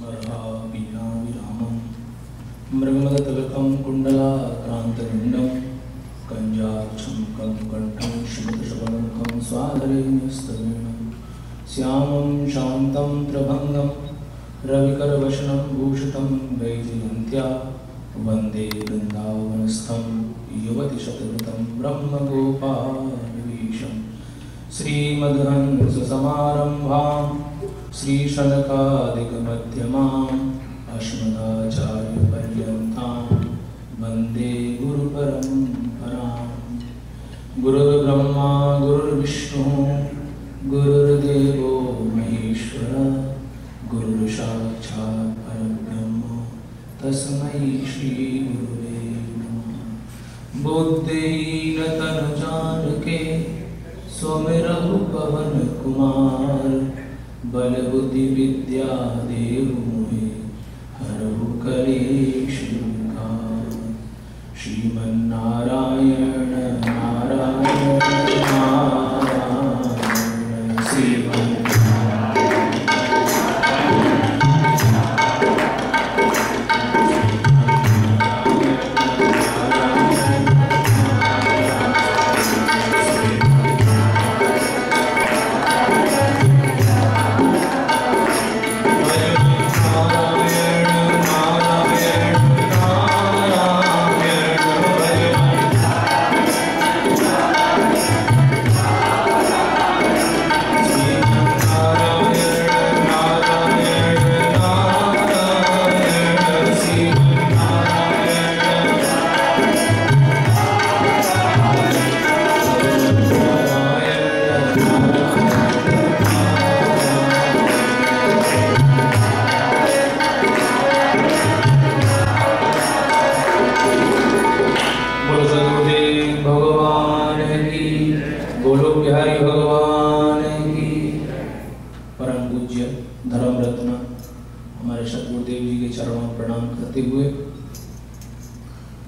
अर्हापीनाविरामं मृगमदतलकं कुण्डलाक्रान्तगण्डं कञ्जाक्षं कण्ठं श्रीकृष्णमुखं स्वाधरेण्यस्तवेणं श्यामं शान्तं प्रभङ्गं रविकरवशनं भूषितं वैजयन्त्या वन्दे वृन्दावनस्थं युवतिशतकृतं ब्रह्मगोपालवीशं श्रीमद्हंससमारम्भां श्रीशनकादिकमध्यमाम् अस्मदाचार्यपर्यन्तां वन्दे गुरुपरम्परां। गुरुर्ब्रह्मा गुरुर्विष्णुः गुरुर्देवो महेश्वरः गुरुर्साक्षात् परब्रह्म तस्मै श्रीगुरुवे नमः। बुद्धिहीनतनुजानके स्वमिरहु पवन कुमार बल बुद्धि विद्या देहु मोहे हरहु कलेश विकार। श्रीमन्नारायण नारायण नारायण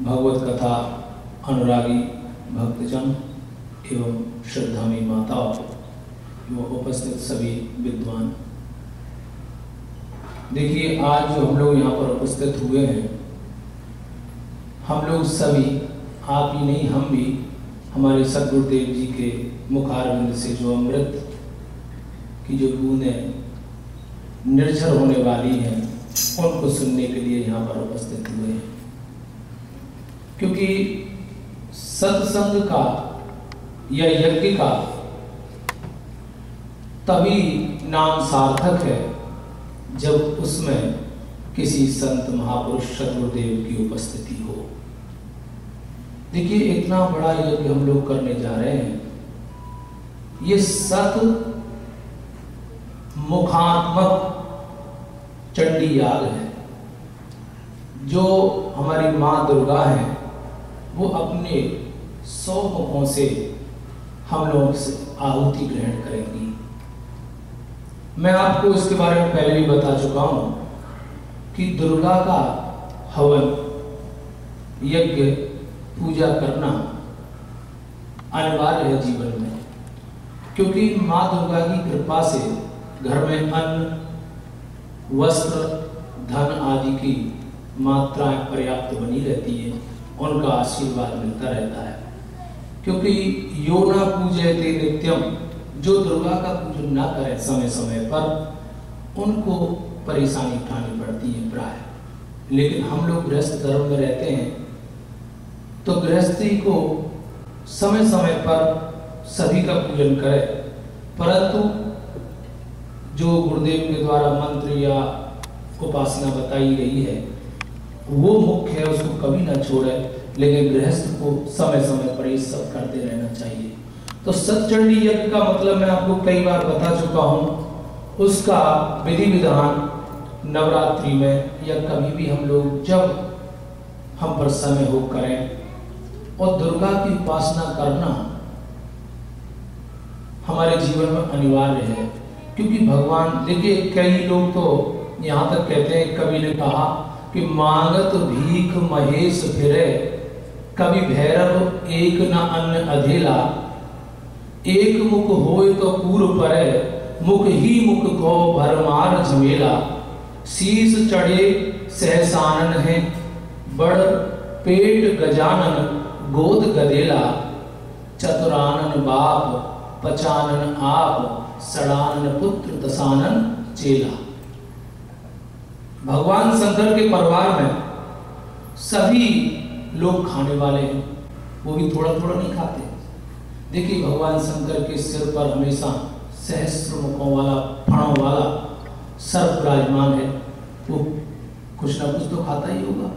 भगवत कथा अनुरागी भक्तजन एवं श्रद्धामयी माताओं एवं उपस्थित सभी विद्वान, देखिए आज जो हम लोग यहाँ पर उपस्थित हुए हैं, हम लोग सभी, आप ही नहीं हम भी, हमारे सद्गुरुदेव जी के मुखारविंद से जो अमृत की जो बूंदें निर्झर होने वाली हैं उनको सुनने के लिए यहाँ पर उपस्थित हुए हैं। क्योंकि सत्संग का या यज्ञ का तभी नाम सार्थक है जब उसमें किसी संत महापुरुष सद्गुरुदेव की उपस्थिति हो। देखिए इतना बड़ा यज्ञ हम लोग करने जा रहे हैं, ये सत मुखात्मक चंडी याग है। जो हमारी माँ दुर्गा है वो अपने 100 मुखों से हम लोग से आहुति ग्रहण करेंगी। मैं आपको इसके बारे में पहले भी बता चुका हूं कि दुर्गा का हवन यज्ञ पूजा करना अनिवार्य है जीवन में, क्योंकि माँ दुर्गा की कृपा से घर में अन्न, वस्त्र, धन आदि की मात्राएं पर्याप्त बनी रहती है, उनका आशीर्वाद मिलता रहता है। क्योंकि यो न पूजयते नित्यम, जो दुर्गा का पूजन ना करें समय समय पर, उनको परेशानी उठानी पड़ती है प्राय। लेकिन हम लोग गृहस्थ धर्म में रहते हैं तो गृहस्थी को समय समय पर सभी का पूजन करें, परंतु जो गुरुदेव के द्वारा मंत्र या उपासना बताई गई है वो मुख्य है, उसको कभी ना छोड़े। लेकिन गृहस्थ को समय समय पर ये सब करते रहना चाहिए। तो सतचंडी यज्ञ का मतलब मैं आपको कई बार बता चुका हूँ, उसका विधि विधान नवरात्रि में या कभी भी हम लोग जब हम पर समय हो करें। और दुर्गा की उपासना करना हमारे जीवन में अनिवार्य है, क्योंकि भगवान, देखिए कई लोग तो यहाँ तक कहते हैं, कवि ने कहा कि मांगत भीख महेश फिरे, कभी भैरव एक न अन्न अधेला, एक मुख होए तो पूर्व परे, मुख ही मुख को भरमार झमेला, शीस चढ़े सहसानन है, बड़ पेट गजानन गोद गदेला, चतुरानन बाप पचानन आप, सड़ानन पुत्र दसानन चेला। भगवान शंकर के परिवार में सभी लोग खाने वाले हैं, वो भी थोड़ा थोड़ा नहीं खाते। देखिए भगवान शंकर के सिर पर हमेशा सहस्त्र मुखों वाला फणों वाला सर्प विराजमान है, वो कुछ ना कुछ तो खाता ही होगा।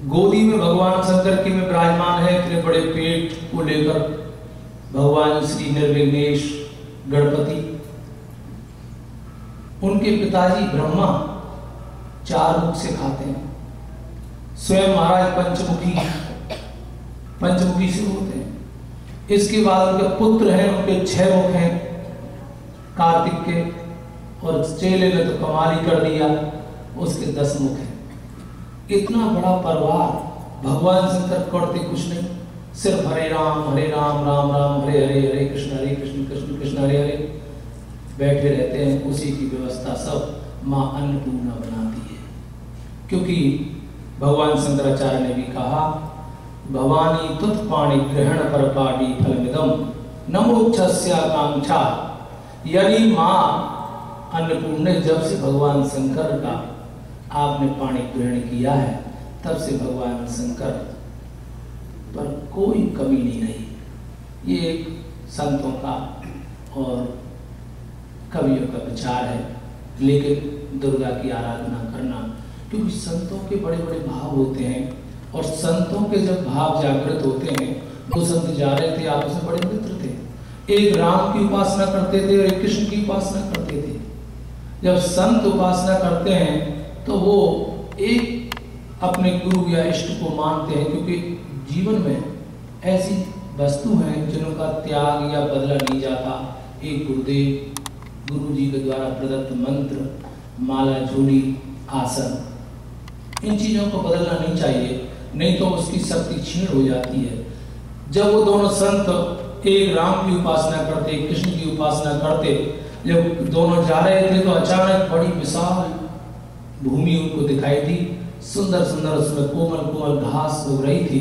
गोदी में भगवान शंकर की में विराजमान है, इतने बड़े पेट को लेकर भगवान श्री निर्विघ्नेश गणपति। उनके पिताजी ब्रह्मा 4 मुख से खाते हैं, स्वयं महाराज पंचमुखी से होते हैं। इसके बाद उनके पुत्र हैं, उनके 6 मुख हैं कार्तिक के, और चेले ने तो कमाल ही कर दिया, उसके 10 मुख हैं। इतना बड़ा परिवार, भगवान शंकर करते कुछ नहीं, सिर्फ हरे राम राम राम हरे हरे, हरे कृष्ण कृष्ण कृष्ण हरे हरे बैठे रहते हैं। उसी की व्यवस्था सब माँ अन्नपूर्णा बनाती है। क्योंकि भगवान शंकराचार्य ने भी कहा, भवानी तुत्पाणि ग्रहण पर पाटी फलमिदम नमोक्षस्याकांक्षा। यदि माँ अन्नपूर्ण, जब से भगवान शंकर का आपने पाणी ग्रहण किया है, तब से भगवान शंकर पर कोई कमी नहीं। ये एक संतों का और कवियों का विचार है। लेकिन दुर्गा की आराधना करना, क्योंकि संतों के बड़े बड़े भाव होते हैं, और संतों के जब भाव जागृत होते हैं, 2 संत जा रहे थे, आपस में बड़े मित्र थे, एक राम की उपासना करते थे और एक कृष्ण की उपासना करते थे। जब संत उपासना करते हैं तो वो एक अपने गुरु या इष्ट को मानते हैं, क्योंकि जीवन में ऐसी वस्तु हैं जिनका त्याग या बदला नहीं जाता। एक गुरुदेव, गुरु जी के द्वारा प्रदत्त मंत्र, माला, झोली, आसन, इन चीजों को बदलना नहीं चाहिए, नहीं तो उसकी शक्ति क्षीण हो जाती है। जब वो दोनों संत एक राम की उपासना करते, एक कृष्ण की उपासना करते, जब दोनों जा रहे थे तो अचानक बड़ी विशाल भूमि उनको दिखाई दी, सुंदर सुंदर उसमें कोमल कोमल घास उग रही थी।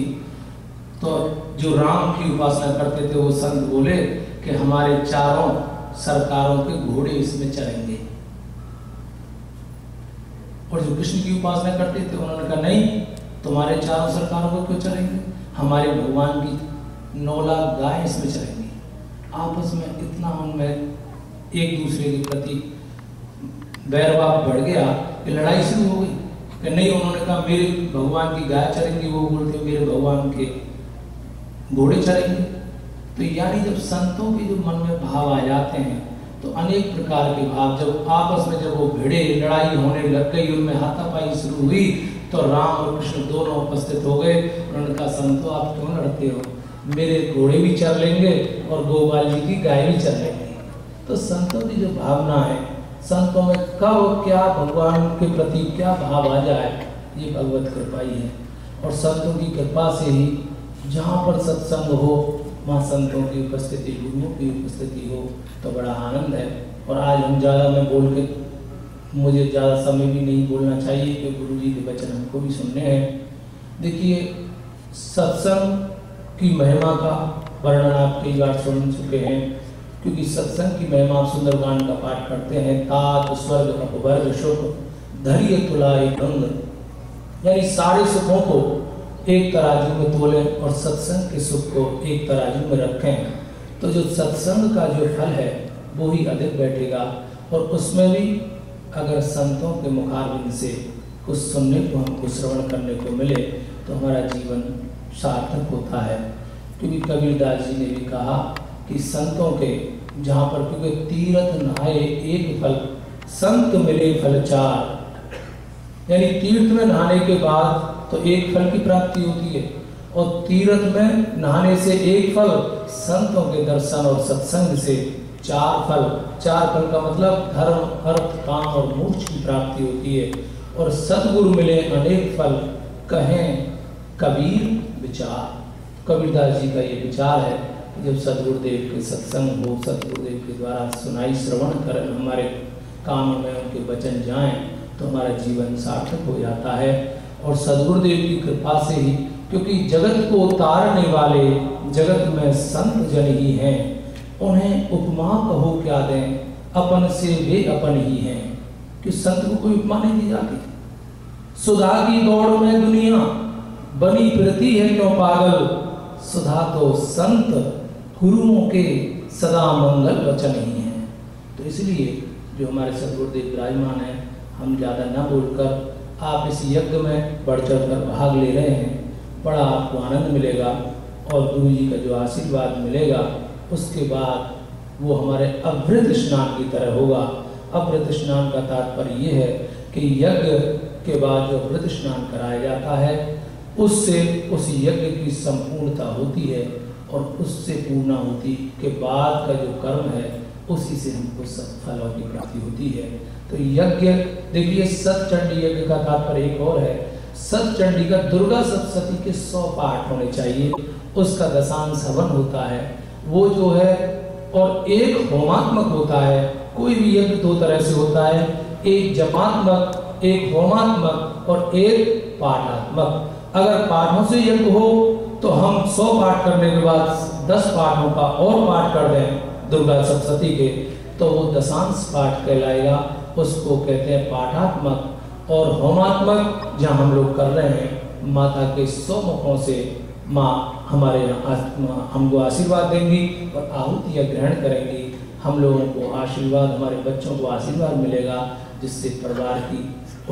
तो जो राम की उपासना करते थे वो संत बोले कि हमारे चारों सरकारों के घोड़े इसमें चलेंगे। और जो कृष्ण की उपासना करते थे उन्होंने कहा नहीं, तुम्हारे चारों सरकारों को क्यों चलेंगे, हमारे भगवान की 9 लाख गाय इसमें चलेंगी। आपस में इतना उनमें एक दूसरे के प्रति बैरभाव बढ़ गया कि लड़ाई शुरू हो गई। कि नहीं, उन्होंने कहा मेरे भगवान की गाय चलेंगी, वो बोलते मेरे भगवान के घोड़े चलेंगे। तो यानी जब संतों के जो मन में भाव आ जाते हैं तो अनेक प्रकार के भाव, जब आपस में जब वो भिड़े, लड़ाई होने लग गई, उनमें हाथापाई शुरू हुई, तो राम और कृष्ण दोनों उपस्थित हो गए। उन्होंने कहा संतों आप क्यों लड़ते हो, मेरे घोड़े भी चल लेंगे और गोपाल जी की गाय भी चल लेंगी। तो संतों की जो भावना है, संतों में कब क्या भगवान के प्रति क्या भाव आ जाए, ये भगवत कृपा ही है। और संतों की कृपा से ही जहाँ पर सत्संग हो, वहाँ संतों की उपस्थिति, गुरुओं की उपस्थिति हो, तो बड़ा आनंद है। और आज हम ज़्यादा में बोल के, मुझे ज़्यादा समय भी नहीं बोलना चाहिए कि गुरु जी के वचन हमको भी सुनने हैं। देखिए, सत्संग की महिमा का वर्णन आप कई बार सुन चुके हैं, क्योंकि सत्संग की महिमा आप सुंदरकांड का पाठ करते हैं। तात स्वर्ग अपवर्ग सुख धैर्य तुलाए गंग, यानी सारे सुखों को एक तराजू में तोलें और सत्संग के सुख को एक तराजू में रखें, तो जो सत्संग का जो फल है वो ही अधिक बैठेगा। और उसमें भी अगर संतों के मुखारबिंद से कुछ सुनने को, हमको श्रवण करने को मिले, तो हमारा जीवन सार्थक होता है। क्योंकि कबीरदास जी ने भी कहा कि संतों के जहाँ पर, क्योंकि तीर्थ नहाए एक फल, संत मिले फल 4, यानी तीर्थ में नहाने के बाद तो एक फल की प्राप्ति होती है, और तीर्थ में नहाने से एक फल, संतों के दर्शन और सत्संग से 4 फल। 4 फल का मतलब धर्म, अर्थ, काम और मोक्ष की प्राप्ति होती है। और सद्गुरु मिले अनेक फल, कहें कबीर विचार। कबीरदास जी का ये विचार है कि जब सदगुरुदेव के सत्संग हो, सदगुरुदेव के द्वारा सुनाई श्रवण कर हमारे कान में उनके वचन जाएं, तो हमारा जीवन सार्थक हो जाता है। और सद्गुरुदेव की कृपा से ही, क्योंकि जगत को तारने वाले जगत में संत जन ही हैं, उन्हें उपमा कहो क्या दें, अपन से वे अपन ही हैं। कि संत को कोई उपमा नहीं दी जाती। सुधा की दौड़ में दुनिया बनी फिरती है क्यों पागल, सुधा तो संत गुरुओं के सदा मंगल वचन ही हैं। तो इसलिए जो हमारे सद्गुरुदेव विराजमान है, हम ज़्यादा न बोलकर आप इस यज्ञ में बढ़ चढ़ कर भाग ले रहे हैं, बड़ा आपको आनंद मिलेगा और गुरु जी का जो आशीर्वाद मिलेगा उसके बाद वो हमारे अभृत स्नान की तरह होगा। अभृत स्नान का तात्पर्य ये है कि यज्ञ के बाद जो अभृत स्नान कराया जाता है उससे उस यज्ञ की संपूर्णता होती है और उससे पूर्णाहुति के बाद का जो कर्म है उसी से हमको सत्फलों की प्राप्ति होती है। तो यज्ञ देखिए, सतचंडी यज्ञ का तात्पर्य एक और है। सतचंडी का दुर्गा सप्तशती के 100 पाठ होने चाहिए, उसका दशांश हवन होता है वो जो है, और एक होमात्मक होता है। कोई भी यज्ञ दो तरह से होता है, एक जपात्मक, एक होमात्मक और एक पाठात्मक। अगर पाठों से यज्ञ हो तो हम 100 पाठ करने के बाद 10 पाठों का और पाठ कर दें दुर्गा सप्तशती के, तो वो दशांश पाठ कहलाएगा, उसको कहते हैं पाठात्मक। और होमात्मक जहाँ हम लोग कर रहे हैं, माता के 100 मुखों से माँ हमारे यहाँ हमको आशीर्वाद देंगी और आहुतियाँ ग्रहण करेंगी। हम लोगों को आशीर्वाद, हमारे बच्चों को आशीर्वाद मिलेगा, जिससे परिवार की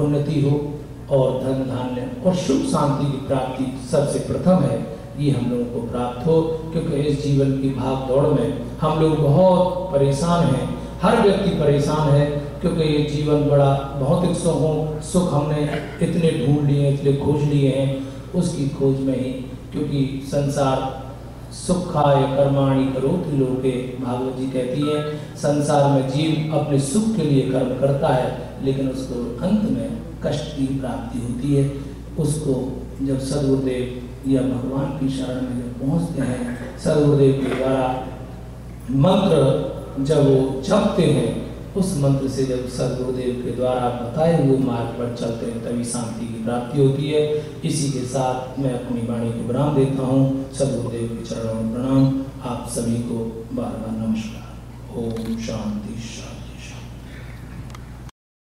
उन्नति हो और धन धान्य और सुख शांति की प्राप्ति सबसे प्रथम है, ये हम लोगों को प्राप्त हो। क्योंकि इस जीवन की भाग दौड़ में हम लोग बहुत परेशान हैं, हर व्यक्ति परेशान है, क्योंकि ये जीवन बड़ा भौतिक सुख हमने इतने ढूंढ लिए, इतने खोज लिए हैं, उसकी खोज में ही, क्योंकि संसार सुखाय कर्माणि करोति लोके, भागवत जी कहती है संसार में जीव अपने सुख के लिए कर्म करता है, लेकिन उसको अंत में कष्ट की प्राप्ति होती है। उसको जब सद्गुरुदेव या भगवान की शरण में जब पहुँचते हैं, सद्गुरुदेव के द्वारा मंत्र जब वो जपते हैं, उस मंत्र से जब सद्गुरुदेव के द्वारा बताए हुए मार्ग पर चलते हैं, तभी शांति की प्राप्ति होती है। इसी के साथ मैं अपनी वाणी को विराम देता हूँ। सद्गुरुदेव के चरणों में प्रणाम। आप सभी को बार बार नमस्कार। ओम शांति शांति।